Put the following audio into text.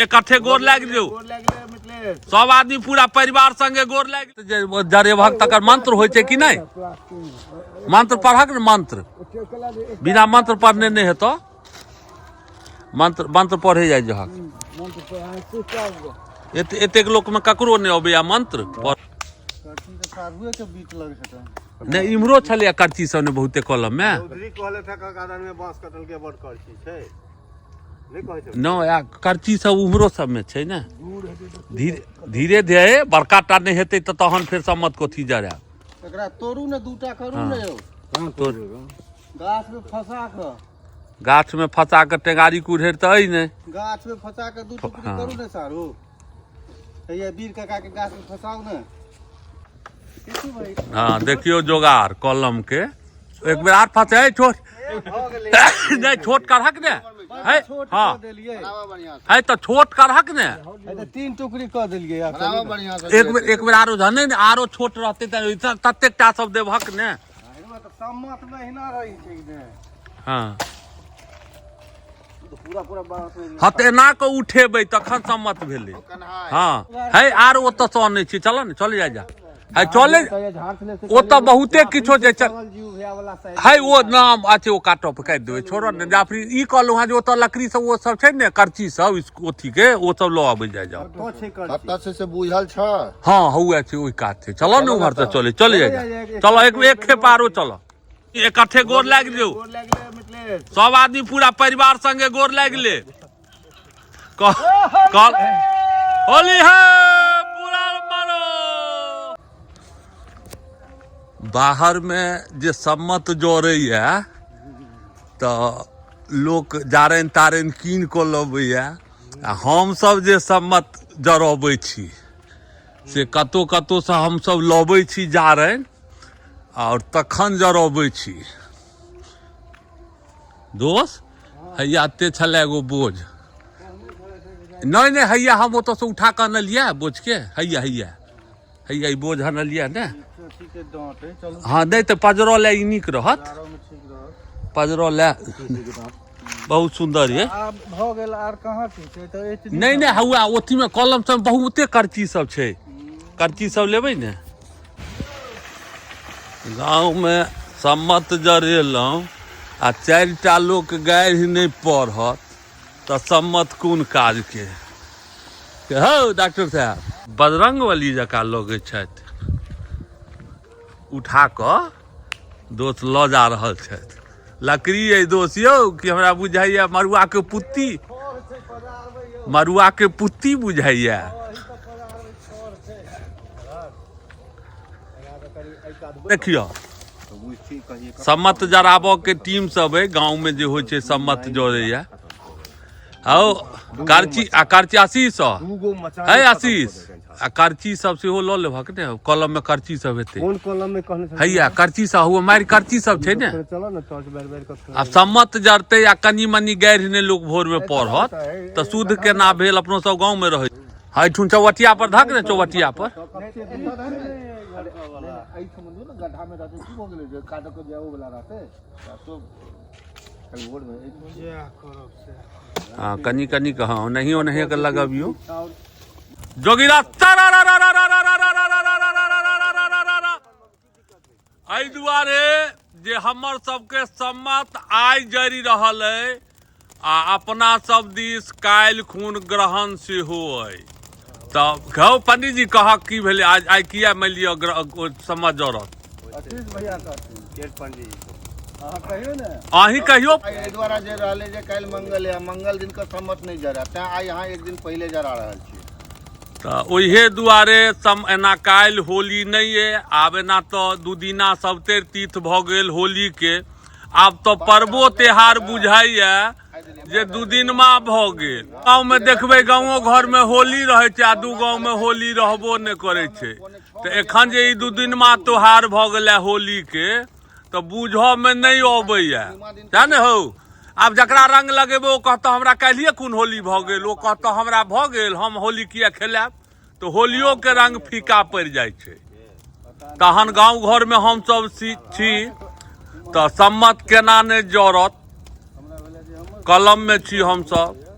इकट्ठे गोर लाग दियो सब आदमी पूरा परिवार संगे गोर लाग जरेभक तकर मंत्र होय छै कि नहीं मंत्र पढ़क ने मंत्र बिना मंत्र पढ़ने नहीं है तो मंत्र मंत्र पढ़े जाय जहक एतेक लोक में ककरो नहीं अबैया मंत्र नहीं इम्हरो छलै करची सब ने बहुते कलम में न करची सब उम्हरो सब में छै ने धीरे धीरे बड़का टा नहीं हेतै त तहन फेर सम्मत कोथी जरा एकरा तोड़ू ने दूटा करू ने यौ गाछ में फंसा के टेंगारी कुढ़ेर त अइ ने गाछ में फंसा के दू टुकड़ी करू ने सारू ये वीर काका के गाछ में फंसाऊ ने हाँ देखियो जोगार कलम के एक बेर आर फंसे छोट नहीं छोट करहक ने है हाँ है तो छोट करहक ने तीन टुकड़ी कर देलिए एक बेर आरो जने ने आरो छोट रहते त ततेक टा सब देबहक ने सम्मत महीना रही छै ने हाँ पूरा पूरा हाँ तो एना के उठेबै तखन सम्मत भेलै हाँ है आर ओतऽ सँ आनै छी चल ने चल जा है चले ओ तो बहुते किछो जे है वो नाम अच्छे वो काटो पे काट देबै छोड़ो ने या फिर ई कहलहुँ हँ जे ओतऽ लकड़ी सब वो सब छै ने करची सब अथी के वो सब लऽ आबै जाय जाओ से बुझल छ हाँ हुए छै ओइ काट छै चलो ने उम्हर से चले चल जा चलो एक खेप आरो चलो इकट्ठे गोर लाग दियो सब आदमी पूरा परिवार संगे गोर लाग ले होली है पूरा मारो बाहर में जे सम्मत जोड़ैया तो लोक जारनि तारनि कीन कऽ लबैया हम सब जे सम्मत जरबै छी से कतौ कतौ से हम सब लबै छी जारनि और तखन जरबै छी दोस्त हैया एते छलै एगो बोझ नहीं हैया हम ओतऽ से उठा कऽ अनलियै बोझ के हैया हैया हैया ई बोझ अनलियै ने हाँ नहीं तो पजरो ले नीक रहत पजरो ले बहुत सुंदर ये नहीं नहीं हुआ ओथी में कलम सब बहुते करची सब छै करची सब लेबै ने गाँव में सम्मत जरेलहुँ आ 4टा लोक गाड़ि नहीं पढ़त तो सम्मत कोन काज के हौ डॉक्टर साहब बजरंगबली जकाँ लगै छथि उठा कऽ दोस्त लऽ जा रहल छथि लकड़ी अइ दोस्त यौ कि हमरा बुझाइया मड़ुआ के पुत्ती बुझाइया देखियो सम्मत जराबऽ के टीम सब है गाँव में जे होइ छै सम्मत जोड़ैया आओ करची आ करची आशीष है आशीष आ करची सब सेहो लऽ लेबहक ने कलम में करची सब हेतै कोन कलम में कहने हैया करची सब हुआ मारि करची सब छै ने चलो ना टॉर्च बैर आ सम्मत जरतै आ कनी मनी गाड़ि ने लोग भोर में पढ़त तो शुद्ध केना भेल अपनो सब गाँव में रहै है ठुन चौवटिया पर धक ने चौवटिया पर हाँ कनी कनी कहाँ नहीं नहीं कर लगाबियो जोगिरा एहि दुआरे जे हमर सबके सम्मत आइ जारी रहल है आ अपना सब दिस काल्हि खून ग्रहण सेहो है तो कहू पंडित जी कह की भेले आज आइ किया मान लियो सम्मत जरत अही कहियो द्वारा जे रहले जे काल्हि मंगल है मंगल दिन का सम्मत नहीं जरा तैं आइ यहाँ एक दिन पहले जरा रहल छी तो ओहे दुआरे एना काल्हि होली नहीं है आब एना तो दू दिना सभतरि तीर्थ भऽ गेल होली के आब तो पर्वो त्योहार बुझाइया जे 2 दिनमा भऽ गेल गाँव में देखबै गाँवो घर में होली रहे छै आ 2 गाँव में होली रहबो नहीं करे छै तो एखन जे ई 2 दिनमा त्योहार भऽ गेलै होली के तो बुझऽ में नहीं अबैया जान हो आब जकरा रंग लगेबो ओ कहतो हमरा काल्हिए कोन होली भऽ गेल ओ कहतो हमरा भऽ गेल हम होली किया खेलाब तो होलियो के रंग फीका पड़ जाय छै तहन गाँव घर में हम सब छी तो सम्मत केना नहीं जरत कलम में छी हम सब